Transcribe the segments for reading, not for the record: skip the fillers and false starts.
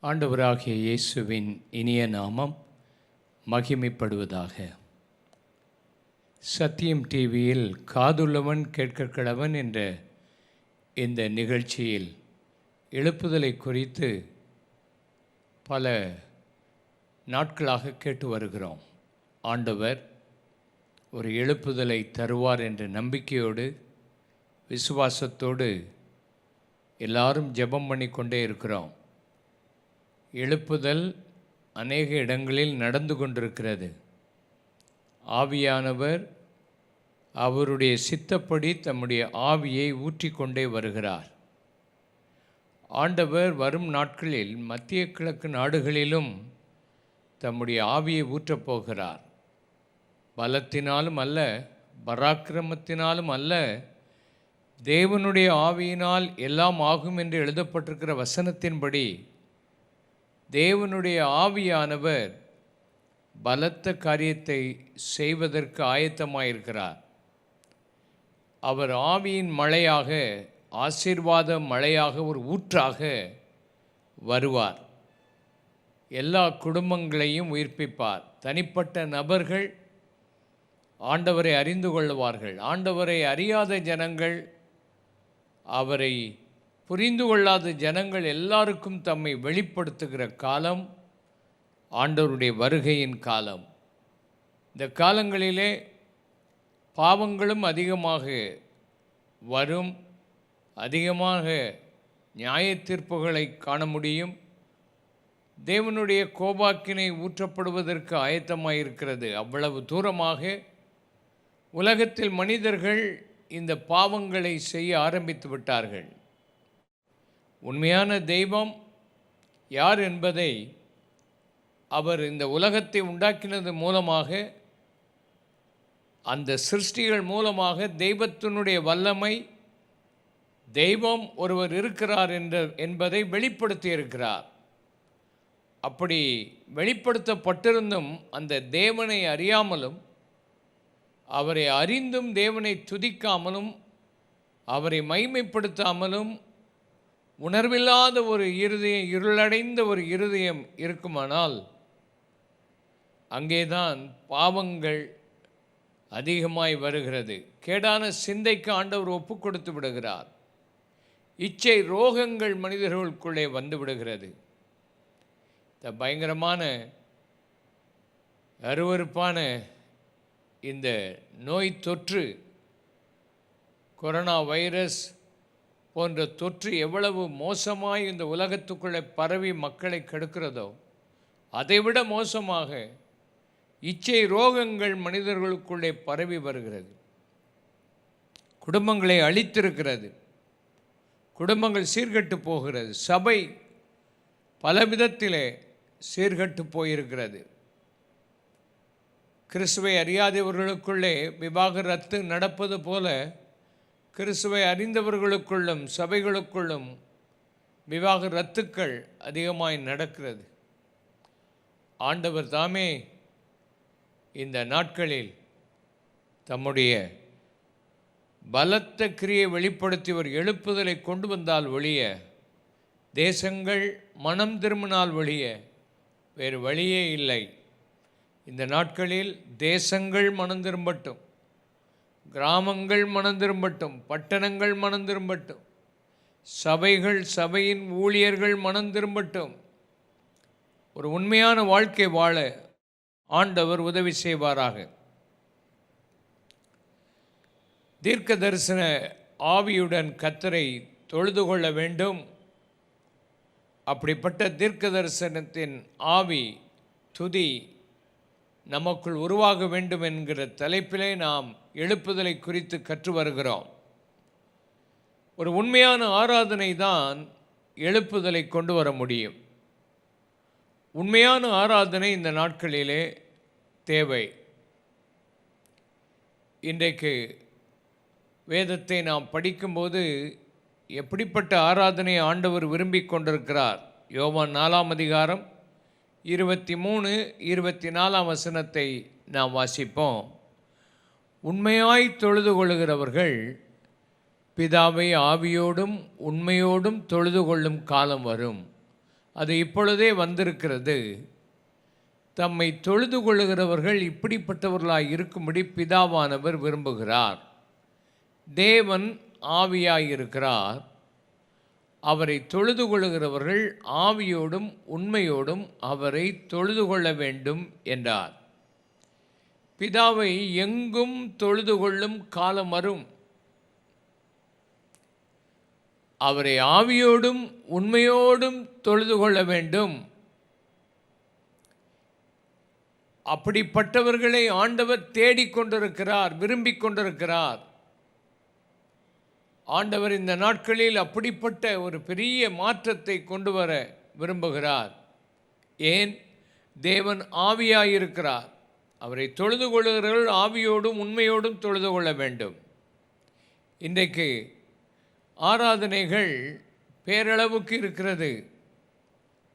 ஆண்டவராகிய இயேசுவின் இனிய நாமம் மகிமைப்படுவதாக. சத்தியம் டிவியில் காதுள்ளவன் கேட்க கடவன் என்ற இந்த நிகழ்ச்சியில் எழுப்புதலை குறித்து பல நாட்களாக கேட்டு வருகிறோம். ஆண்டவர் ஒரு எழுப்புதலை தருவார் என்ற நம்பிக்கையோடு விசுவாசத்தோடு எல்லாரும் ஜெபம் பண்ணி கொண்டே இருக்கிறோம். எழுப்புதல் அநேக இடங்களில் நடந்து கொண்டிருக்கிறது. ஆவியானவர் அவருடைய சித்தப்படி தம்முடைய ஆவியை ஊற்றிக்கொண்டே வருகிறார். ஆண்டவர் வரும் நாட்களில் மத்திய கிழக்கு நாடுகளிலும் தம்முடைய ஆவியை ஊற்றப் போகிறார். பலத்தினாலும் அல்ல, பராக்கிரமத்தினாலும் அல்ல, தேவனுடைய ஆவியினால் எல்லாம் ஆகும் என்று எழுதப்பட்டிருக்கிற வசனத்தின்படி தேவனுடைய ஆவியானவர் பலத்த காரியத்தை செய்வதற்கு ஆயத்தமாயிருக்கிறார். அவர் ஆவியின் மழையாக, ஆசீர்வாத மழையாக, ஒரு ஊற்றாக வருவார். எல்லா குடும்பங்களையும் உயிர்ப்பிப்பார். தனிப்பட்ட நபர்கள் ஆண்டவரை அறிந்து கொள்வார்கள். ஆண்டவரை அறியாத ஜனங்கள், அவரை புரிந்து கொள்ளாத ஜனங்கள் எல்லாருக்கும் தம்மை வெளிப்படுத்துகிற காலம் ஆண்டவருடைய வருகையின் காலம். இந்த காலங்களிலே பாவங்களும் அதிகமாக வரும், அதிகமாக நியாய தீர்ப்புகளை காண முடியும். தேவனுடைய கோபாக்கினை ஊற்றப்படுவதற்கு ஆயத்தமாயிருக்கிறது. அவ்வளவு தூரமாக உலகத்தில் மனிதர்கள் இந்த பாவங்களை செய்ய ஆரம்பித்து விட்டார்கள். உண்மையான தெய்வம் யார் என்பதை அவர் இந்த உலகத்தை உண்டாக்கினது மூலமாக, அந்த சிருஷ்டிகள் மூலமாக தெய்வத்தினுடைய வல்லமை, தெய்வம் ஒருவர் இருக்கிறார் என்பதை வெளிப்படுத்தி இருக்கிறார். அப்படி வெளிப்படுத்தப்பட்டிருந்தும் அந்த தேவனை அறியாமலும், அவரை அறிந்தும் தேவனை துதிக்காமலும், அவரை மகிமைப்படுத்தாமலும் உணர்வில்லாத ஒரு இருதயம், இருளடைந்த ஒரு இருதயம் இருக்குமானால் அங்கேதான் பாவங்கள் அதிகமாய் வருகிறது. கேடான சிந்தைக்கு ஆண்டவர் ஒப்பு கொடுத்து விடுகிறார். இச்சை ரோகங்கள் மனிதர்களுக்குள்ளே வந்து விடுகிறது. இந்த பயங்கரமான அருவருப்பான இந்த நோய் தொற்று, கொரோனா வைரஸ் போன்ற தொற்று எவ்வளவு மோசமாய் இந்த உலகத்துக்குள்ளே பரவி மக்களை கெடுக்கிறதோ, அதைவிட மோசமாக இச்சை ரோகங்கள் மனிதர்களுக்குள்ளே பரவி வருகிறது. குடும்பங்களை அழித்திருக்கிறது. குடும்பங்கள் சீர்கெட்டு போகிறது. சபை பலவிதத்திலே சீர்கெட்டு போயிருக்கிறது. கிறிஸ்துவை அறியாதவர்களுக்குள்ளே விவாகரத்து நடப்பது போல கிறிஸ்துவை அறிந்தவர்களுக்குள்ளும் சபைகளுக்குள்ளும் விவாகரத்துக்கள் அதிகமாய் நடக்கிறது. ஆண்டவர் தாமே இந்த நாட்களில் தம்முடைய பலத்த கிரியை வெளிப்படுத்தி ஒரு எழுப்புதலை கொண்டு வந்தால் ஒழிய, தேசங்கள் மனம் திரும்பினால் ஒழிய வேறு வழியே இல்லை. இந்த நாட்களில் தேசங்கள் மனம் திரும்பட்டும், கிராமங்கள் மனம் திரும்பட்டும், பட்டணங்கள் மனம் திரும்பட்டும், சபைகள், சபையின் ஊழியர்கள் மனம் திரும்பட்டும். ஒரு உண்மையான வாழ்க்கை வாழ ஆண்டவர் உதவி செய்வாராக. தீர்க்க தரிசன ஆவியுடன் கர்த்தரை தொழுது கொள்ள வேண்டும். அப்படிப்பட்ட தீர்க்க தரிசனத்தின் ஆவி, துதி நமக்குள் உருவாக வேண்டும் என்கிற தலைப்பிலே நாம் எழுப்புதலை குறித்து கற்று வருகிறோம். ஒரு உண்மையான ஆராதனை தான் எழுப்புதலை கொண்டு வர முடியும். உண்மையான ஆராதனை இந்த நாட்களிலே தேவை. இன்றைக்கு வேதத்தை நாம் படிக்கும்போது எப்படிப்பட்ட ஆராதனை ஆண்டவர் விரும்பி கொண்டிருக்கிறார். யோவான் 4ஆம் அதிகாரம் 23, 24 வசனத்தை நாம் வாசிப்போம். உண்மையாய் தொழுது கொள்ளுகிறவர்கள் பிதாவை ஆவியோடும் உண்மையோடும் தொழுது கொள்ளும் காலம் வரும், அது இப்பொழுதே வந்திருக்கிறது. தம்மை தொழுது கொள்ளுகிறவர்கள் இப்படிப்பட்டவர்களாய் இருக்கும்படி பிதாவானவர் விரும்புகிறார். தேவன் ஆவியாயிருக்கிறார். அவரை தொழுது கொள்ளுகிறவர்கள் ஆவியோடும் உண்மையோடும் அவரை தொழுது கொள்ள வேண்டும் என்றார். பிதாவை எங்கும் தொழுது கொள்ளும் காலம் வரும். அவரை ஆவியோடும் உண்மையோடும் தொழுது கொள்ள வேண்டும். அப்படிப்பட்டவர்களை ஆண்டவர் தேடிக்கொண்டிருக்கிறார், விரும்பிக் கொண்டிருக்கிறார். ஆண்டவர் இந்த நாட்களில் அப்படிப்பட்ட ஒரு பெரிய மாற்றத்தை கொண்டு வர விரும்புகிறார். ஏன்? தேவன் ஆவியாயிருக்கிறார். அவரை தொழுது கொள்ளுகிறவர்கள் ஆவியோடும் உண்மையோடும் தொழுது கொள்ள வேண்டும். இன்றைக்கு ஆராதனைகள் பேரளவுக்கு இருக்கிறது.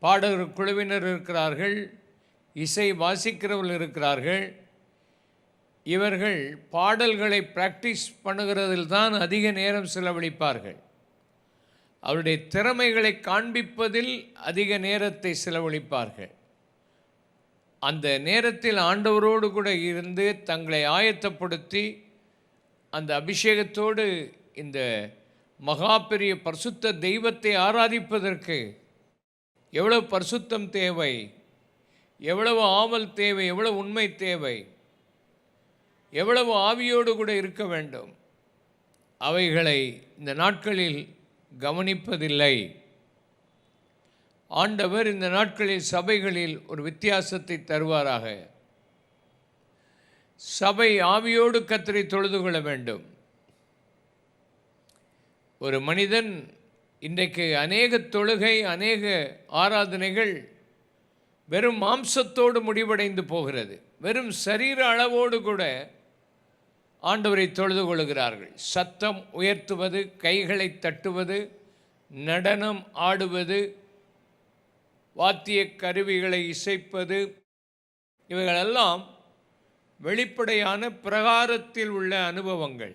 பாடகர் குழுவினர் இருக்கிறார்கள், இசை வாசிக்கிறவர்கள் இருக்கிறார்கள். இவர்கள் பாடல்களை பிராக்டிஸ் பண்ணுகிறதில் தான் அதிக நேரம் செலவழிப்பார்கள். அவருடைய திறமைகளை காண்பிப்பதில் அதிக நேரத்தை செலவழிப்பார்கள். அந்த நேரத்தில் ஆண்டவரோடு கூட இருந்து தங்களை ஆயத்தப்படுத்தி அந்த அபிஷேகத்தோடு இந்த மகா பெரிய பரிசுத்த தெய்வத்தை ஆராதிப்பதற்கு எவ்வளவு பரிசுத்தம் தேவை, எவ்வளவு ஆவல் தேவை, எவ்வளவு உண்மை தேவை, எவ்வளவு ஆவியோடு கூட இருக்க வேண்டும், அவைகளை இந்த நாட்களில் கவனிப்பதில்லை. ஆண்டவர் இந்த நாட்களில் சபைகளில் ஒரு வித்தியாசத்தை தருவாராக. சபை ஆவியோடு கர்த்தரை தொழுது கொள்ள வேண்டும். ஒரு மனிதன் இன்றைக்கு அநேக தொழுகை, அநேக ஆராதனைகள் வெறும் மாம்சத்தோடு முடிவடைந்து போகிறது. வெறும் சரீர அளவோடு கூட ஆண்டவரை தொழுது கொள்கிறார்கள். சத்தம் உயர்த்துவது, கைகளை தட்டுவது, நடனம் ஆடுவது, வாத்திய கருவிகளை இசைப்பது, இவைகளெல்லாம் வெளிப்படையான பிரகாரத்தில் உள்ள அனுபவங்கள்.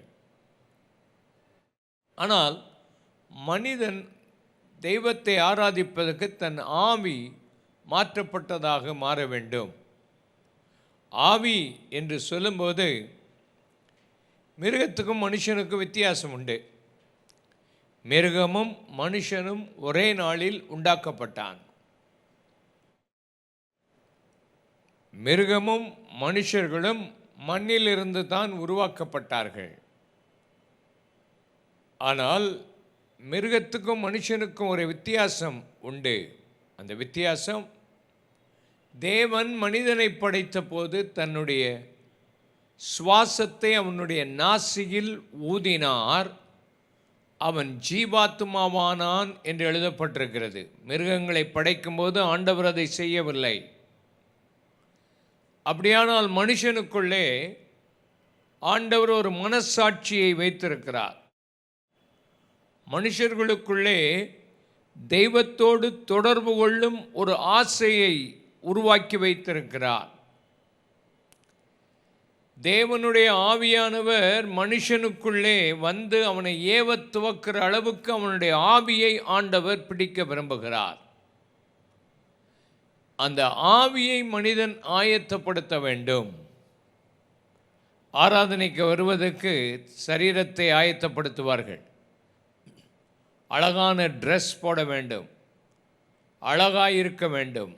ஆனால் மனிதன் தெய்வத்தை ஆராதிப்பதற்கு தன் ஆவி மாற்றப்பட்டதாக மாற வேண்டும். ஆவி என்று சொல்லும்போது மிருகத்துக்கும் மனுஷனுக்கும் வித்தியாசம் உண்டு. மிருகமும் மனுஷனும் ஒரே நாளில் உண்டாக்கப்பட்டான். மிருகமும் மனுஷர்களும் மண்ணிலிருந்து தான் உருவாக்கப்பட்டார்கள். ஆனால் மிருகத்துக்கும் மனுஷனுக்கும் ஒரு வித்தியாசம் உண்டு. அந்த வித்தியாசம், தேவன் மனிதனை படைத்த போது தன்னுடைய சுவாசத்தை அவனுடைய நாசியில் ஊதினார், அவன் ஜீவாத்மாவானான் என்று எழுதப்பட்டிருக்கிறது. மிருகங்களை படைக்கும்போது ஆண்டவர் அதை செய்யவில்லை. அப்படியானால் மனுஷனுக்குள்ளே ஆண்டவர் ஒரு மனசாட்சியை வைத்திருக்கிறார். மனுஷர்களுக்குள்ளே தெய்வத்தோடு தொடர்பு கொள்ளும் ஒரு ஆசையை உருவாக்கி வைத்திருக்கிறார். தேவனுடைய ஆவியானவர் மனுஷனுக்குள்ளே வந்து அவனை ஏவ துவக்கிற அளவுக்கு அவனுடைய ஆவியை ஆண்டவர் பிடிக்க விரும்புகிறார். அந்த ஆவியை மனிதன் ஆயத்தப்படுத்த வேண்டும். ஆராதனைக்கு வருவதற்கு சரீரத்தை ஆயத்தப்படுத்துவார்கள். அழகான ட்ரெஸ் போட வேண்டும், அழகாக இருக்க வேண்டும்,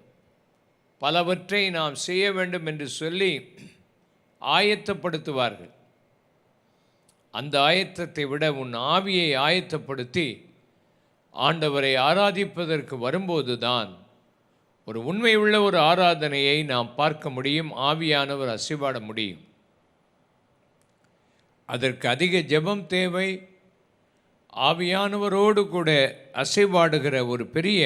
பலவற்றை நாம் செய்ய வேண்டும் என்று சொல்லி ஆயத்தப்படுத்துவார்கள். அந்த ஆயத்தத்தை விட உன் ஆவியை ஆயத்தப்படுத்தி ஆண்டவரை ஆராதிப்பதற்கு வரும்போது தான் ஒரு உண்மையுள்ள ஒரு ஆராதனையை நாம் பார்க்க முடியும். ஆவியானவர் அசைவாட முடியும். அதற்கு அதிக ஜெபம் தேவை. ஆவியானவரோடு கூட அசைவாடுகிற ஒரு பெரிய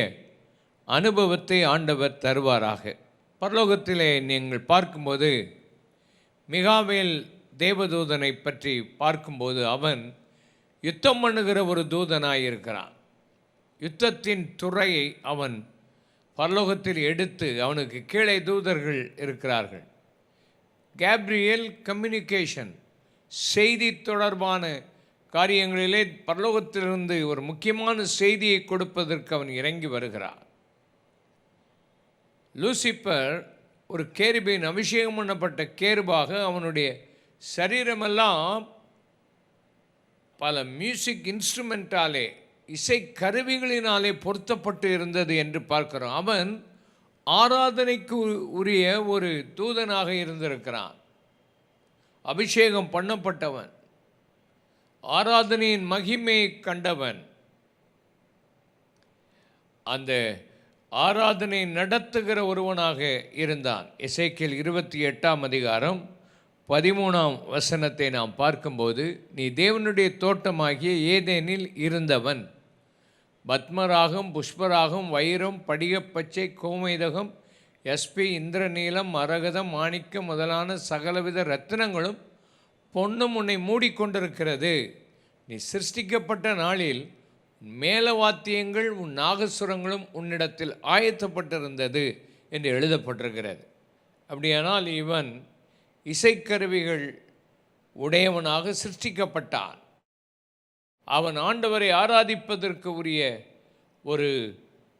அனுபவத்தை ஆண்டவர் தருவாராக. பரலோகத்திலே நீங்கள் பார்க்கும்போது மிகாவேல் தேவதூதனை பற்றி பார்க்கும்போது அவன் யுத்தம் பண்ணுகிற ஒரு தூதனாயிருக்கிறான். யுத்தத்தின் துறையை அவன் பரலோகத்தில் எடுத்து, அவனுக்கு கீழே தூதர்கள் இருக்கிறார்கள். கேப்ரியேல் கம்யூனிகேஷன், செய்தி தொடர்பான காரியங்களிலே பரலோகத்திலிருந்து ஒரு முக்கியமான செய்தியை கொடுப்பதற்கு அவன் இறங்கி வருகிறான். லூசிபர் ஒரு கேருபின், அபிஷேகம் பண்ணப்பட்ட கேருபாக அவனுடைய சரீரமெல்லாம் பல மியூசிக் இன்ஸ்ட்ருமெண்ட்டாலே, இசை கருவிகளினாலே பொருத்தப்பட்டு இருந்தது என்று பார்க்கிறோம். அவன் ஆராதனைக்கு உரிய ஒரு தூதனாக இருந்திருக்கிறான். அபிஷேகம் பண்ணப்பட்டவன், ஆராதனையின் மகிமையை கண்டவன், அந்த ஆராதனை நடத்துகிற ஒருவனாக இருந்தான். எசேக்கியேல் 28ஆம் அதிகாரம் 13ஆம் வசனத்தை நாம் பார்க்கும்போது, நீ தேவனுடைய தோட்டமாகிய ஏதேனில் இருந்தவன், பத்மராகம், புஷ்பராகம், வைரம், படிகப்பச்சை, கோமேதகம், எஸ்பி, இந்திரநீலம், மரகதம், மாணிக்கம் முதலான சகலவித ரத்தினங்களும் பொன்னும் உன்னை மூடிக்கொண்டிருக்கிறது. நீ சிருஷ்டிக்கப்பட்ட நாளில் மேலவாத்தியங்கள், உன் நாகசுரங்களும் உன்னிடத்தில் ஆயத்தப்பட்டிருந்தது என்று எழுதப்பட்டிருக்கிறது. அப்படியானால் இவன் இசைக்கருவிகள் உடையவனாக சிருஷ்டிக்கப்பட்டான். அவன் ஆண்டவரை ஆராதிப்பதற்கு உரிய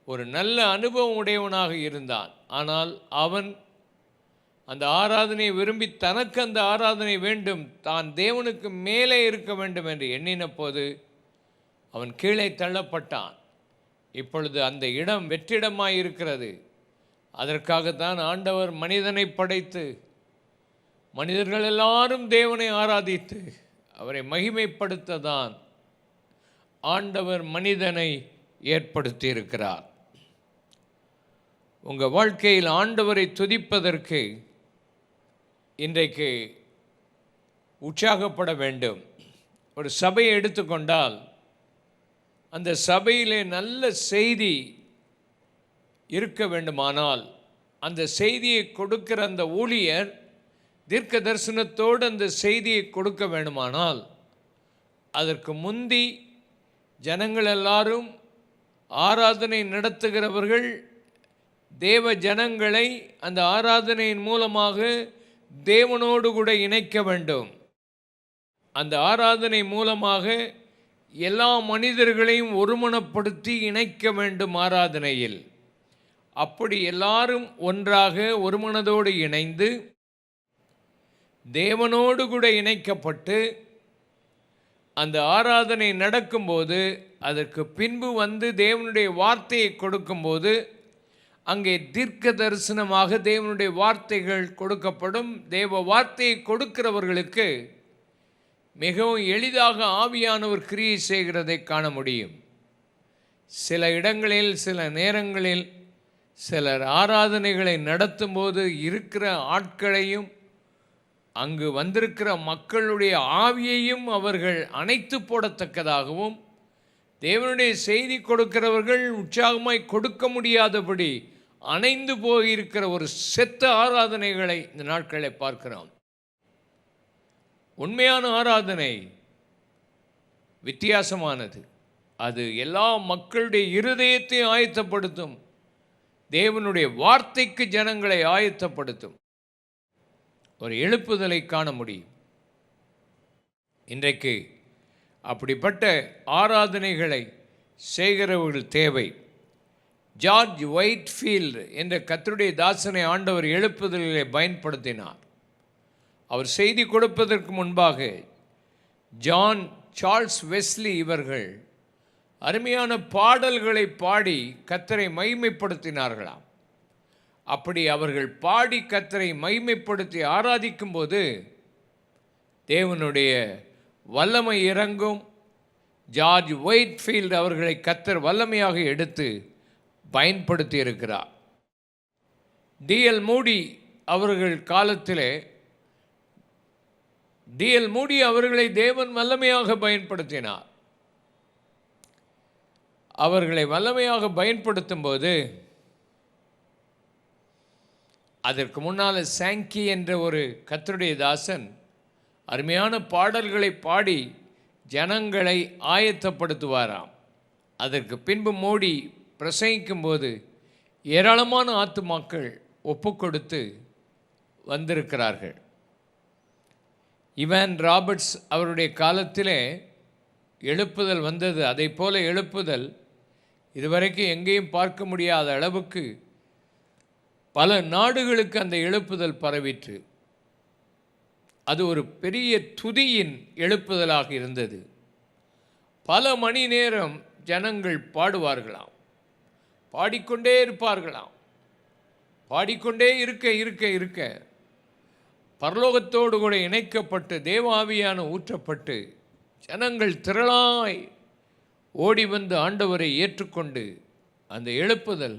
ஒரு நல்ல அனுபவம் உடையவனாக இருந்தான். ஆனால் அவன் அந்த ஆராதனையை விரும்பி தனக்கு அந்த ஆராதனை வேண்டும், தான் தேவனுக்கு மேலே இருக்க வேண்டும் என்று எண்ணின போது அவன் கீழே தள்ளப்பட்டான். இப்பொழுது அந்த இடம் வெற்றிடமாய் இருக்கிறது. அதற்காகத்தான் ஆண்டவர் மனிதனை படைத்து, மனிதர்கள் எல்லாரும் தேவனை ஆராதித்து அவரை மகிமைப்படுத்ததான் ஆண்டவர் மனிதனை ஏற்படுத்தி இருக்கிறார். உங்கள் வாழ்க்கையில் ஆண்டவரை துதிப்பதற்கு இன்றைக்கு உற்சாகப்பட வேண்டும். ஒரு சபையை எடுத்துக்கொண்டால் அந்த சபையிலே நல்ல செய்தி இருக்க வேண்டுமானால், அந்த செய்தியை கொடுக்கிற அந்த ஊழியர் தீர்க்க தரிசனத்தோடு அந்த செய்தியை கொடுக்க வேண்டுமானால், அதற்கு முந்தி ஜனங்கள் எல்லாரும், ஆராதனை நடத்துகிறவர்கள் தேவ ஜனங்களை அந்த ஆராதனையின் மூலமாக தேவனோடு கூட இணைக்க வேண்டும். அந்த ஆராதனை மூலமாக எல்லா மனிதர்களையும் ஒருமனப்படுத்தி இணைக்க வேண்டும் ஆராதனையில். அப்படி எல்லாரும் ஒன்றாக ஒரு மனதோடு இணைந்து தேவனோடு கூட இணைக்கப்பட்டு அந்த ஆராதனை நடக்கும்போது, அதற்கு பின்பு வந்து தேவனுடைய வார்த்தையை கொடுக்கும்போது, அங்கே தீர்க்க தரிசனமாக தேவனுடைய வார்த்தைகள் கொடுக்கப்படும். தேவ வார்த்தையை கொடுக்கிறவர்களுக்கு மிகவும் எளிதாக ஆவியானவர் கிரியை செய்கிறதை காண முடியும். சில இடங்களில், சில நேரங்களில் சிலர் ஆராதனைகளை நடத்தும்போது இருக்கிற ஆட்களையும் அங்கு வந்திருக்கிற மக்களுடைய ஆவியையும் அவர்கள் அணைத்து போடத்தக்கதாகவும், தேவனுடைய செய்தி கொடுக்கிறவர்கள் உற்சாகமாய் கொடுக்க முடியாதபடி அணைந்து போயிருக்கிற ஒரு செத்த ஆராதனைகளை இந்த நாட்களை பார்க்கிறோம். உண்மையான ஆராதனை வித்தியாசமானது. அது எல்லா மக்களுடைய இருதயத்தையும் ஆயத்தப்படுத்தும். தேவனுடைய வார்த்தைக்கு ஜனங்களை ஆயத்தப்படுத்தும். ஒரு எழுப்புதலை காண முடியும். இன்றைக்கு அப்படிப்பட்ட ஆராதனைகளை செய்கிறவர்கள் தேவை. ஜார்ஜ் ஒயிட்ஃபீல்டு என்ற கர்த்தருடைய தாசனை ஆண்டவர் எழுப்புதலிலே பயன்படுத்தினார். அவர் செய்தி கொடுப்பதற்கு முன்பாக ஜான் சார்ல்ஸ் வெஸ்லி இவர்கள் அருமையான பாடல்களை பாடி கர்த்தரை மகிமைப்படுத்தினார்களாம். அப்படி அவர்கள் பாடி கர்த்தரை மகிமைப்படுத்தி ஆராதிக்கும்போது தேவனுடைய வல்லமை இறங்கும். ஜார்ஜ் ஒயிட்ஃபீல்டு அவர்களை கர்த்தர் வல்லமையாக எடுத்து பயன்படுத்தி இருக்கிறார். டிஎல் மூடி அவர்கள் காலத்திலே டிஎல் மூடி அவர்களை தேவன் வல்லமையாக பயன்படுத்தினார். அவர்களை வல்லமையாக பயன்படுத்தும் போது அதற்கு முன்னால் சாங்கி என்ற ஒரு கர்த்தருடைய தாசன் அருமையான பாடல்களை பாடி ஜனங்களை ஆயத்தப்படுத்துவாராம். அதற்கு பின்பு மோடி பிரசங்கிக்கும்போது ஏராளமான ஆத்துமாக்கள் ஒப்பு கொடுத்து வந்திருக்கிறார்கள். இவான் ராபர்ட்ஸ் அவருடைய காலத்திலே எழுப்புதல் வந்தது. அதை போல எழுப்புதல் இதுவரைக்கும் எங்கேயும் பார்க்க முடியாத அளவுக்கு பல நாடுகளுக்கு அந்த எழுப்புதல் பரவிற்று. அது ஒரு பெரிய துதியின் எழுப்புதலாக இருந்தது. பல மணி நேரம் ஜனங்கள் பாடுவார்களாம், பாடிக்கொண்டே இருப்பார்களாம். பாடிக்கொண்டே இருக்க இருக்க இருக்க பரலோகத்தோடு கூட இணைக்கப்பட்டு தேவாவியான ஊற்றப்பட்டு ஜனங்கள் திரளாய் ஓடி வந்து ஆண்டவரை ஏற்றுக்கொண்டு அந்த எழுப்புதல்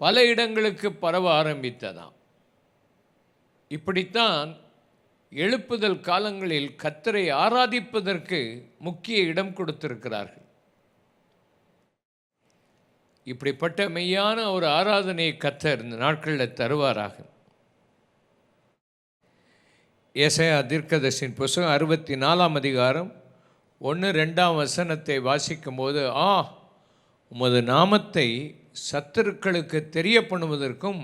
பல இடங்களுக்கு பரவ ஆரம்பித்ததாம். இப்படித்தான் எழுப்புதல் காலங்களில் கர்த்தரை ஆராதிப்பதற்கு முக்கிய இடம் கொடுத்திருக்கிறார்கள். இப்படிப்பட்ட மெய்யான ஒரு ஆராதனையை கர்த்தர் இந்த நாட்களில் தருவாராக. ஏசாயா தீர்க்கதரிசியின் புத்தகம் 64 அதிகாரம் 1-2 வசனத்தை வாசிக்கும் போது, உமது நாமத்தை சத்துருக்களுக்கு தெரிய பண்ணுவதற்கும்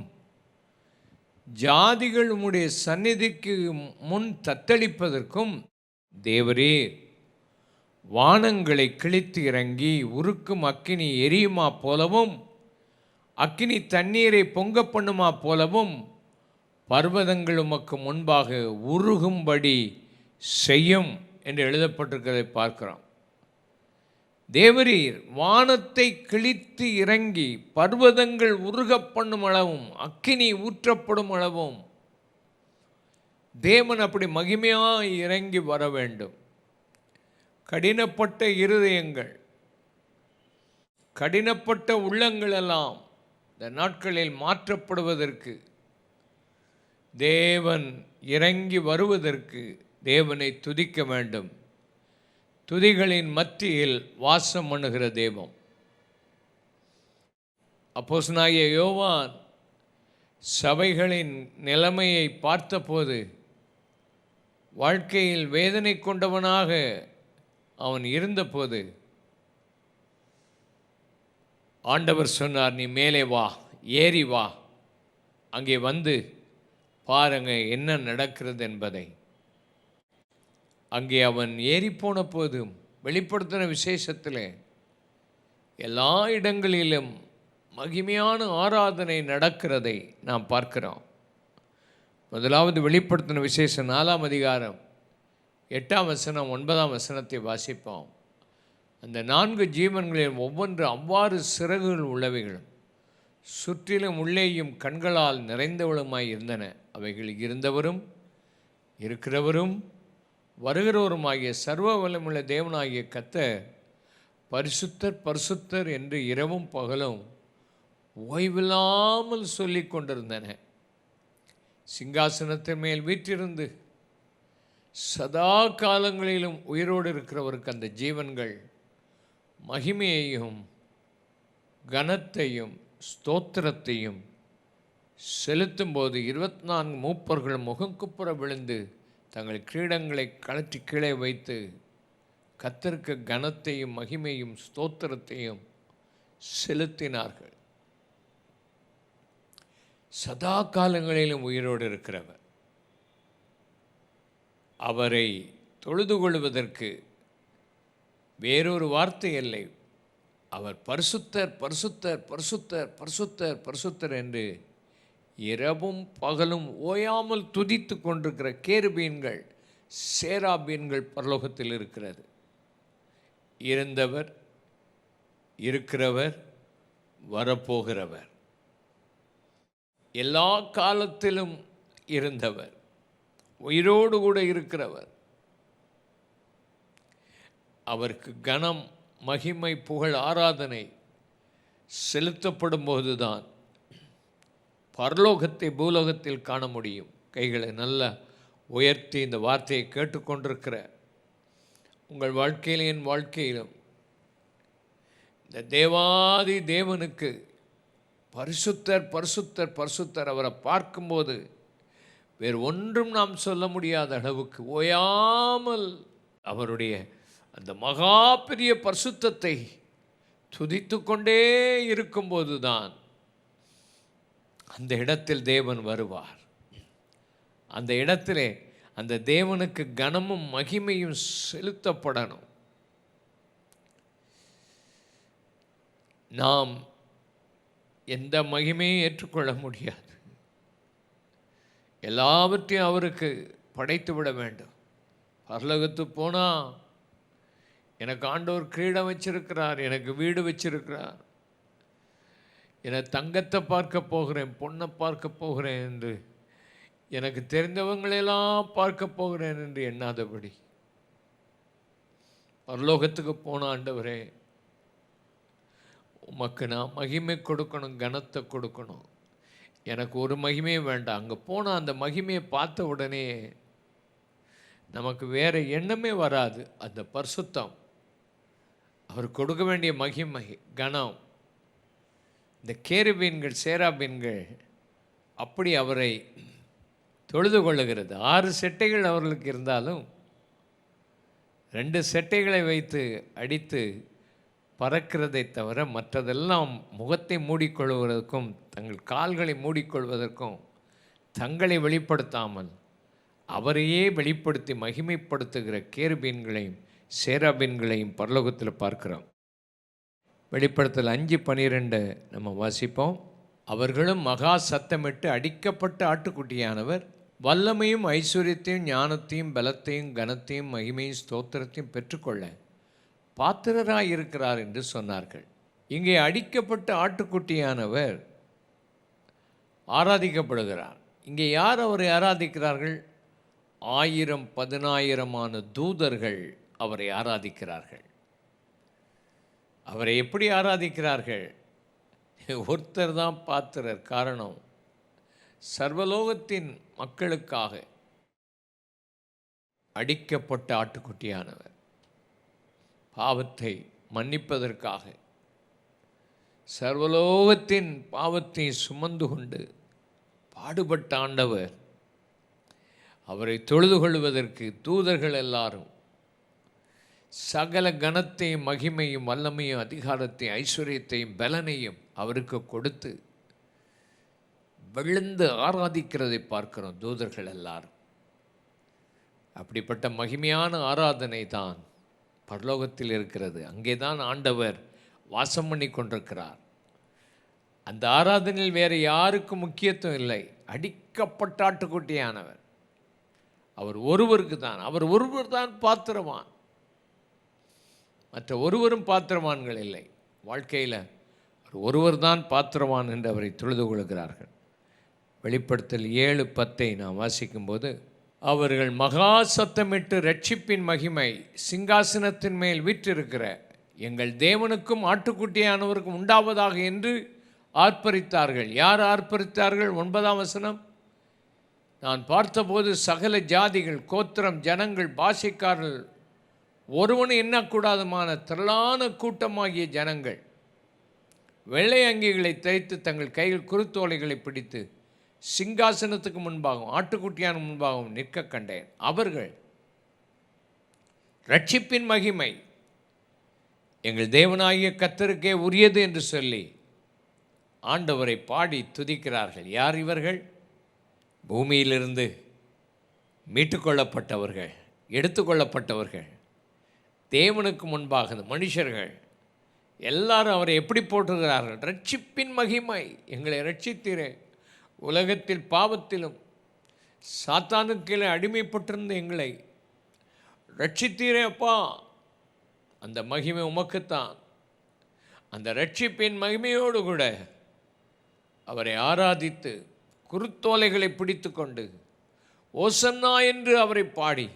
ஜாதிகள் உம்முடைய சந்நிதிக்கு முன் தத்தளிப்பதற்கும் தேவரே வானங்களை கிழித்து இறங்கி உருக்கும் அக்கினி எரியுமா போலவும் அக்கினி தண்ணீரை பொங்க பண்ணுமா போலவும் பர்வதங்கள் உமக்கு முன்பாக உருகும்படி செய்யும் என்று எழுதப்பட்டிருக்கிறதை பார்க்கிறோம். தேவரீர் வானத்தை கிழித்து இறங்கி பர்வதங்கள் உருக பண்ணும் அளவும் அக்கினி ஊற்றப்படும் அளவும் தேவன் அப்படி மகிமையாக இறங்கி வர வேண்டும். கடினப்பட்ட இருதயங்கள், கடினப்பட்ட உள்ளங்கள் எல்லாம் இந்த நாட்களில் மாற்றப்படுவதற்கு, தேவன் இறங்கி வருவதற்கு தேவனை துதிக்க வேண்டும். துதிகளின் மத்தியில் வாசம் பண்ணுகிற தெய்வம். அப்போஸ்தலனாகிய யோவான் சபைகளின் நிலைமையை பார்த்தபோது வாழ்க்கையில் வேதனை கொண்டவனாக அவன் இருந்தபோது ஆண்டவர் சொன்னார், நீ மேலே வா, ஏறி வா, அங்கே வந்து பாருங்க என்ன நடக்கிறது என்பதை. அங்கே அவன் ஏறிப்போன போதும் வெளிப்படுத்தின விசேஷத்தில் எல்லா இடங்களிலும் மகிமையான ஆராதனை நடக்கிறதை நாம் பார்க்கிறோம். முதலாவது வெளிப்படுத்தின விசேஷம் 4 அதிகாரம் 8 வசனம் 9 வசனத்தை வாசிப்போம். அந்த 4 ஜீவன்களில் ஒவ்வொன்று அவ்வாறு சிறகுகள் உள்ளவைகளும் சுற்றிலும் உள்ளேயும் கண்களால் நிறைந்தவளுமாய் இருந்தன. அவைகள் இருந்தவரும் இருக்கிறவரும் வருகிறவருமாகிய சர்வ வல்லமையுள்ள தேவனாகிய கர்த்தர் பரிசுத்தர் பரிசுத்தர் என்று இரவும் பகலும் ஓய்வில்லாமல் சொல்லி கொண்டிருந்தன. சிங்காசனத்தின் மேல் வீற்றிருந்து சதா காலங்களிலும் உயிரோடு இருக்கிறவருக்கு அந்த ஜீவன்கள் மகிமையையும் கனத்தையும் ஸ்தோத்திரத்தையும் செலுத்தும்போது 24 மூப்பர்கள் முகங்குப்புற விழுந்து தங்கள் கிரீடங்களை கழற்றி கீழே வைத்து கர்த்தருக்கு கனத்தையும் மகிமையும் ஸ்தோத்திரத்தையும் செலுத்தினார்கள். சதா காலங்களிலும் உயிரோடு இருக்கிறவர், அவரை தொழுது கொள்வதற்கு வேறொரு வார்த்தை இல்லை. அவர் பரிசுத்தர் பரிசுத்தர் பரிசுத்தர் பரிசுத்தர் பரிசுத்தர் என்று இரவும் பகலும் ஓயாமல் துதித்து கொண்டிருக்கிற கேருபீன்கள் சேராபீன்கள் பரலோகத்தில் இருக்கிறது. இருந்தவர், இருக்கிறவர், வரப்போகிறவர், எல்லா காலத்திலும் இருந்தவர், உயிரோடு கூட இருக்கிறவர். அவருக்கு கனம் மகிமை புகழ் ஆராதனை செலுத்தப்படும் போதுதான் பரலோகத்தை பூலோகத்தில் காண முடியும். கைகளை நல்லா உயர்த்தி இந்த வார்த்தையை கேட்டுக்கொண்டிருக்கிற உங்கள் வாழ்க்கையிலும் என் வாழ்க்கையிலும் இந்த தேவாதி தேவனுக்கு பரிசுத்தர் பரிசுத்தர் பரிசுத்தர் அவரை பார்க்கும்போது வேறு ஒன்றும் நாம் சொல்ல முடியாத அளவுக்கு ஓயாமல் அவருடைய அந்த மகா பெரிய பரிசுத்தத்தை துதித்து கொண்டே இருக்கும்போது தான் அந்த இடத்தில் தேவன் வருவார். அந்த இடத்திலே அந்த தேவனுக்கு கனமும் மகிமையும் செலுத்தப்படணும். நாம் எந்த மகிமையும் ஏற்றுக்கொள்ள முடியாது. எல்லாவற்றையும் அவருக்கு படைத்து விட வேண்டும். பரலோகத்துக்கு போனால் எனக்கு ஆண்டவர் கிரீடம் வச்சிருக்கிறார், எனக்கு வீடு வச்சிருக்கிறார், என தங்கத்தை பார்க்க போகிறேன், பொண்ணை பார்க்க போகிறேன் என்று, எனக்கு தெரிந்தவங்களெல்லாம் பார்க்க போகிறேன் என்று எண்ணாதபடி பரலோகத்துக்கு போன ஆண்டவரே, உமக்கு நான் மகிமை கொடுக்கணும், கனத்தை கொடுக்கணும். எனக்கு ஒரு மகிமையும் வேண்டாம். அங்கே போனால் அந்த மகிமையை பார்த்த உடனே நமக்கு வேறு எண்ணமே வராது. அந்த பரிசுத்தம், அவர் கொடுக்க வேண்டிய மகிமை, கனம், இந்த கேருபீன்கள் சேராபீன்கள் அப்படி அவரை தொழுது கொள்ளுகிறது. 6 செட்டைகள் அவர்களுக்கு இருந்தாலும் 2 செட்டைகளை வைத்து அடித்து பறக்கிறதை தவிர மற்றதெல்லாம் முகத்தை மூடிக்கொள்வதற்கும் தங்கள் கால்களை மூடிக்கொள்வதற்கும் தங்களை வெளிப்படுத்தாமல் அவரையே வெளிப்படுத்தி மகிமைப்படுத்துகிற கேருபீன்களையும் சேராபீன்களையும் பரலோகத்தில் பார்க்கிறோம். வெளிப்படுத்தல் 5:12 நம்ம வாசிப்போம். அவர்களும் மகா சத்தமிட்டு அடிக்கப்பட்ட ஆட்டுக்குட்டியானவர் வல்லமையும் ஐஸ்வர்யத்தையும் ஞானத்தையும் பலத்தையும் கனத்தையும் மகிமையும் ஸ்தோத்திரத்தையும் பெற்றுக்கொள்ள பாத்திரராயிருக்கிறார் என்று சொன்னார்கள். இங்கே அடிக்கப்பட்ட ஆட்டுக்குட்டியானவர் ஆராதிக்கப்படுகிறார். இங்கே யார் அவரை ஆராதிக்கிறார்கள்? 1000 10,000 தூதர்கள் அவரை ஆராதிக்கிறார்கள். அவரை எப்படி ஆராதிக்கிறார்கள்? ஒருத்தர் தான் பாத்திரர். காரணம், சர்வலோகத்தின் மக்களுக்காக அடிக்கப்பட்ட ஆட்டுக்குட்டியானவர் பாவத்தை மன்னிப்பதற்காக சர்வலோகத்தின் பாவத்தை சுமந்து கொண்டு பாடுபட்ட ஆண்டவர், அவரை தொழுது கொள்வதற்கு தூதர்கள் எல்லாரும் சகல கனத்தையும் மகிமையும் வல்லமையும் அதிகாரத்தையும் ஐஸ்வர்யத்தையும் பலனையும் அவருக்கு கொடுத்து விழுந்து ஆராதிக்கிறதை பார்க்கிறோம். தூதர்கள் எல்லாரும் அப்படிப்பட்ட மகிமையான ஆராதனை தான் பரலோகத்தில் இருக்கிறது. அங்கே தான் ஆண்டவர் வாசம் பண்ணி கொண்டிருக்கிறார். அந்த ஆராதனையில் வேறு யாருக்கும் முக்கியத்துவம் இல்லை. அடிக்கப்பட்ட ஆட்டுக்குட்டியானவர் அவர் ஒருவருக்கு தான், அவர் ஒருவர் தான் பாத்திரவான். மற்ற ஒருவரும் பாத்திரவான்கள் இல்லை. வாழ்க்கையில் ஒருவர் தான் பாத்திரவான் என்று அவரை தொழுது கொள்கிறார்கள். வெளிப்படுத்தல் 7:10 நாம் வாசிக்கும்போது, அவர்கள் மகா சத்தமிட்டு ரட்சிப்பின் மகிமை சிங்காசனத்தின் மேல் வீற்றிருக்கிற எங்கள் தேவனுக்கும் ஆட்டுக்குட்டியானவருக்கும் உண்டாவதாக என்று ஆர்ப்பரித்தார்கள். யார் ஆர்ப்பரித்தார்கள்? 9ஆம் வசனம், நான் பார்த்தபோது சகல ஜாதிகள், கோத்திரம், ஜனங்கள், பாஷைக்காரர்கள், ஒருவனும் எண்ணக்கூடாதமான திரளான கூட்டமாகிய ஜனங்கள் வெள்ளை அங்கிகளை தைத்து தங்கள் கையில் குருத்தோலைகளை பிடித்து சிங்காசனத்துக்கு முன்பாகவும் ஆட்டுக்குட்டியான முன்பாகவும் நிற்க கண்டேன். அவர்கள் ரட்சிப்பின் மகிமை எங்கள் தேவனாகிய கர்த்தருக்கே உரியது என்று சொல்லி ஆண்டவரை பாடி துதிக்கிறார்கள். யார் இவர்கள்? பூமியிலிருந்து மீட்டுக்கொள்ளப்பட்டவர்கள், எடுத்துக்கொள்ளப்பட்டவர்கள், தேவனுக்கு முன்பாக மனுஷர்கள் எல்லாரும் அவரை எப்படி போற்றுகிறார்கள்? ரட்சிப்பின் மகிமை, எங்களை ரட்சித்தீரே, உலகத்தில் பாவத்திலும் சாத்தானுக்கு கீழே அடிமைப்பட்டிருந்த எங்களை ரட்சித்தீரே அப்பா, அந்த மகிமை உமக்குத்தான். அந்த ரட்சிப்பின் மகிமையோடு கூட அவரை ஆராதித்து குருத்தோலைகளை பிடித்து கொண்டு ஓசன்னா என்று அவரை பாடி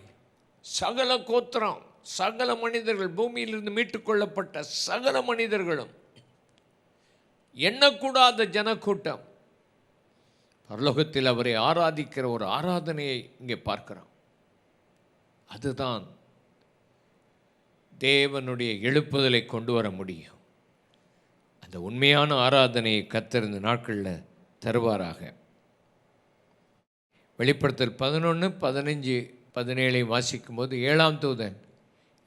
சகல கோத்திரம், சகல மனிதர்கள், பூமியிலிருந்து மீட்டுக்கொள்ளப்பட்ட சகல மனிதர்களும், எண்ணக்கூடாத ஜனக்கூட்டம் பரலோகத்தில் அவரை ஆராதிக்கிற ஒரு ஆராதனையை இங்கே பார்க்கிறோம். அதுதான் தேவனுடைய எழுப்புதலை கொண்டு வர முடியும். அந்த உண்மையான ஆராதனையை கர்த்தர் இந்த நாட்களில் தருவாராக. வெளிப்படுத்தல் 11, 15, 17 வாசிக்கும்போது, 7ஆம் தூதன்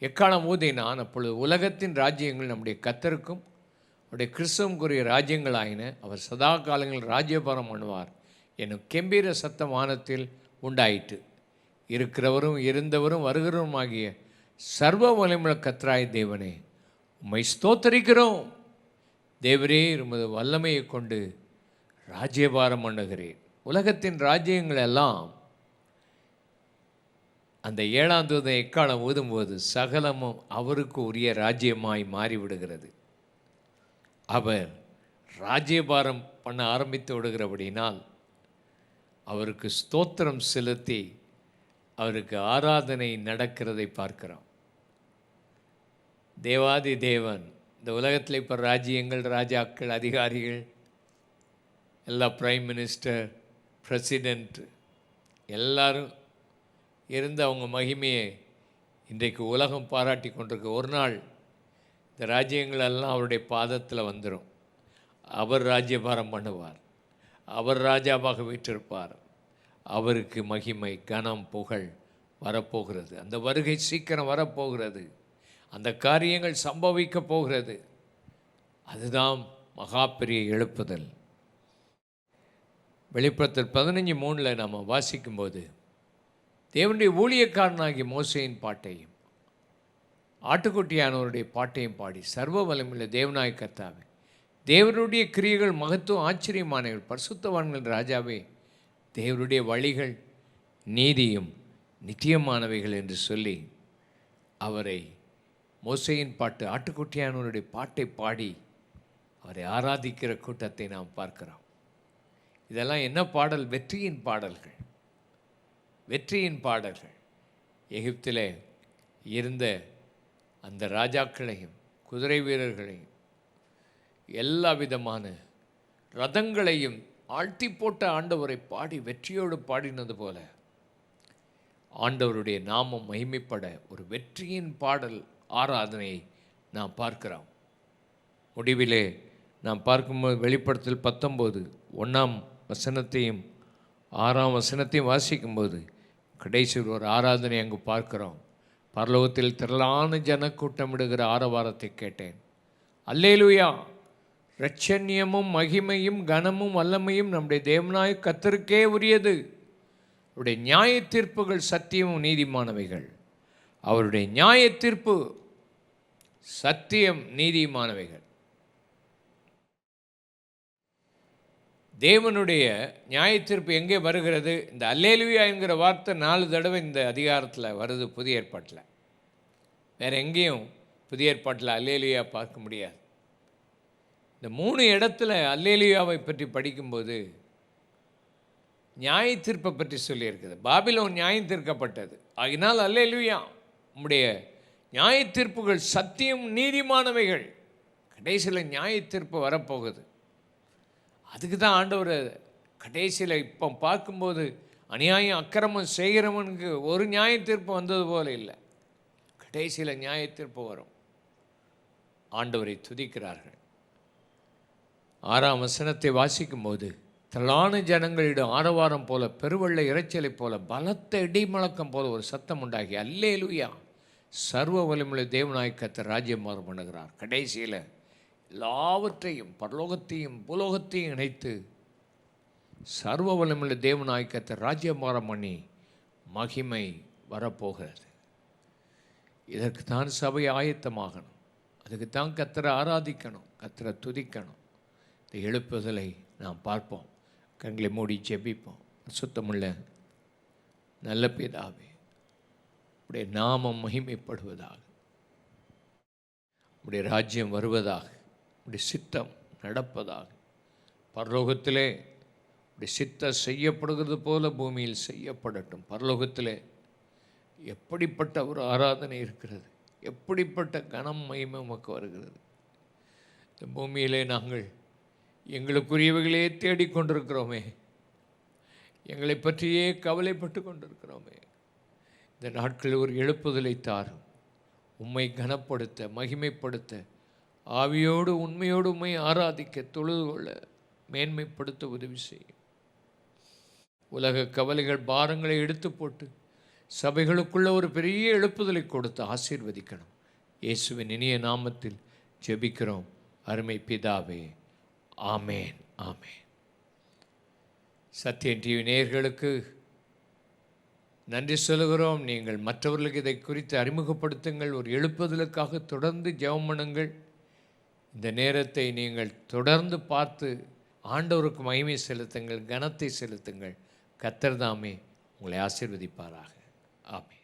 எக்காலம் ஊதினான். அப்பொழுது உலகத்தின் ராஜ்யங்கள் நம்முடைய கர்த்தருக்கும் அவருடைய கிறிஸ்துவுக்குரிய ராஜ்யங்களாயின. அவர் சதா காலங்களில் ராஜ்யபாரம் பண்ணுவார் என்னும் கெம்பீர சத்த வானத்தில் உண்டாயிற்று. இருக்கிறவரும் இருந்தவரும் வருகிறவரும் ஆகிய சர்வ வல்லமையுள்ள கர்த்தராகிய தேவனே, உம்மை ஸ்தோத்தரிக்கிறோம். தேவரே, உமது வல்லமையை கொண்டு ராஜ்யபாரம் பண்ணுகிறேன். உலகத்தின் ராஜ்யங்கள் எல்லாம் அந்த 7ஆம் தூதன் எக்காலம் ஊதும்போது சகலமும் அவருக்கு உரிய ராஜ்யமாய் மாறிவிடுகிறது. அவர் ராஜ்யபாரம் பண்ண ஆரம்பித்து விடுகிறபடினால் அவருக்கு ஸ்தோத்திரம் செலுத்தி அவருக்கு ஆராதனை நடக்கிறதை பார்க்கிறோம். தேவாதி தேவன் இந்த உலகத்தில் இப்போ ராஜ்யங்கள், ராஜாக்கள், அதிகாரிகள், எல்லா பிரைம் மினிஸ்டர், பிரசிடெண்ட் எல்லாரும் இருந்து அவங்க மகிமையை இன்றைக்கு உலகம் பாராட்டி கொண்டிருக்கு. ஒரு நாள் இந்த ராஜ்யங்கள் எல்லாம் அவருடைய பாதத்தில் வந்துடும். அவர் ராஜ்யபாரம் பண்ணுவார், அவர் ராஜாவாக வீற்றிருப்பார். அவருக்கு மகிமை, கனம், புகழ் வரப்போகிறது. அந்த வருகை சீக்கிரம் வரப்போகிறது. அந்த காரியங்கள் சம்பவிக்க போகிறது. அதுதான் மகா பெரிய எழுப்புதல். வெளிப்படுத்தல் 15:3 நாம் வாசிக்கும்போது தேவனுடைய ஊழியக்காரனாகிய மோசேயின் பாட்டையும் ஆட்டுக்குட்டியானவருடைய பாட்டையும் பாடி, சர்வ வல்லமையுள்ள தேவனாய் கர்த்தாவே, தேவனுடைய கிரியைகள் மகத்துவம் ஆச்சரியமானவர்கள், பரிசுத்தவான்கள் ராஜாவே, தேவனுடைய வழிகள் நீதியும் நித்தியமானவைகள் என்று சொல்லி அவரை மோசேயின் பாட்டு, ஆட்டுக்குட்டியானவருடைய பாட்டை பாடி அவரை ஆராதிக்கிற கூட்டத்தை நாம் பார்க்கிறோம். இதெல்லாம் என்ன பாடல்? வெற்றியின் பாடல்கள், வெற்றியின் பாடல்கள். எகிப்திலே இருந்த அந்த ராஜாக்களையும் குதிரை வீரர்களையும் எல்லா விதமான ரதங்களையும் ஆழ்த்தி போட்ட ஆண்டவரை பாடி வெற்றியோடு பாடினது போல ஆண்டவருடைய நாமம் மகிமைப்பட ஒரு வெற்றியின் பாடல் ஆராதனையை நாம் பார்க்கிறோம். முடிவிலே நாம் பார்க்கும்போது வெளிப்படுத்தல் 19:1 வசனத்தையும் 6 வசனத்தையும் வாசிக்கும்போது கடைசி ஒரு ஆராதனை அங்கு பார்க்கிறோம். பரலோகத்தில் திரளான ஜனக்கூட்டமிடுகிற ஆரவாரத்தை கேட்டேன். அல்லேலூயா, இரட்சண்யமும் மகிமையும் கனமும் வல்லமையும் நம்முடைய தேவனாய கர்த்தருக்கே உரியது. அவருடைய நியாய தீர்ப்புகள் சத்தியமும் நீதிமானவைகள். அவருடைய நியாய தீர்ப்பு சத்தியம் நீதிமானவைகள். தேவனுடைய நியாய தீர்ப்பு எங்கே வருகிறது? இந்த அல்லேலூயா என்கிற வார்த்தை 4 தடவை இந்த அதிகாரத்தில் வருது புதிய ஏற்பாட்டில். வேறு எங்கேயும் புதிய ஏற்பாட்டில் அல்லேலூயா பார்க்க முடியாது. இந்த 3 இடத்துல அல்லேலூயாவை பற்றி படிக்கும்போது நியாய தீர்ப்பை பற்றி சொல்லியிருக்குது. பாபிலோன் நியாயம் தீர்க்கப்பட்டது, ஆகினால் அல்லேலூயா, உம்முடைய நியாய தீர்ப்புகள் சத்தியம் நீதிமானவைகள். கடைசியில் நியாய தீர்ப்பு வரப்போகுது. அதுக்கு தான் ஆண்டவர் கடைசியில் இப்போ பார்க்கும்போது அநியாயம் அக்கிரமம் செய்கிறவனுக்கு ஒரு நியாய தீர்ப்பு வந்தது போல இல்லை. கடைசியில் நியாய தீர்ப்பு வரும். ஆண்டவரை துதிக்கிறார்கள். 6 வசனத்தை வாசிக்கும்போது திரளான ஜனங்களிடம் ஆரவாரம் போல, பெருவெள்ள இறைச்சலை போல, பலத்த இடிமுழக்கம் போல ஒரு சத்தம் உண்டாகி, அல்லேலூயா, சர்வ வல்லமையுள்ள தேவனாய் கர்த்தர் ராஜ்யபாரம் பண்ணுகிறார். கடைசியில் எல்லாவற்றையும், பரலோகத்தையும் பூலோகத்தையும் இணைத்து சர்வ வல்லமையுள்ள தேவனாய் கர்த்தர் ராஜ்யபாரம் பண்ணி மகிமை வரப்போகிறது. இதற்கு தான் சபை ஆயத்தமாகணும். அதுக்கு தான் கர்த்தரை ஆராதிக்கணும், கர்த்தரை துதிக்கணும். இந்த எழுப்புதலை நாம் பார்ப்போம். கண்களை மூடி ஜெபிப்போம். சுத்தமுள்ள நல்ல பிதாவே, உடைய நாமம் மகிமைப்படுவதாக, உடைய ராஜ்யம் வருவதாக, உடைய சித்தம் நடப்பதாக. பரலோகத்திலே உடைய சித்தம் செய்யப்படுகிறது போல பூமியில் செய்யப்படட்டும். பரலோகத்திலே எப்படிப்பட்ட ஒரு ஆராதனை இருக்கிறது, எப்படிப்பட்ட கனம் மகிமை உமக்கு வருகிறது. இந்த பூமியிலே நாங்கள் எங்களுக்குரியவைகளே தேடிக்கொண்டிருக்கிறோமே, எங்களை பற்றியே கவலைப்பட்டு கொண்டிருக்கிறோமே. இந்த நாட்களில் ஒரு எழுப்புதலை தாரும். உம்மை கனப்படுத்த, மகிமைப்படுத்த, ஆவியோடு உண்மையோடு உம்மை ஆராதிக்க, தொழுது கொள்ள, மேன்மைப்படுத்த உதவி செய்யும். உலக கவலைகள், பாரங்களை எடுத்து போட்டு சபைகளுக்குள்ள ஒரு பெரிய எழுப்புதலை கொடுத்து ஆசீர்வதிக்கணும். இயேசுவின் இனிய நாமத்தில் ஜெபிக்கிறோம் அருமை பிதாவே, ஆமேன், ஆமேன். சத்தியம் டிவி நேயர்களுக்கு நன்றி சொல்லுகிறோம். நீங்கள் மற்றவர்களுக்கு இதை குறித்து அறிமுகப்படுத்துங்கள். ஒரு எழுப்புதலுக்காக தொடர்ந்து ஜெபம் பண்ணுங்கள். இந்த நேரத்தை நீங்கள் தொடர்ந்து பார்த்து ஆண்டவருக்கு மகிமை செலுத்துங்கள், கனத்தை செலுத்துங்கள். கர்த்தர் தாமே உங்களை ஆசீர்வதிப்பாராக. ஆமென்.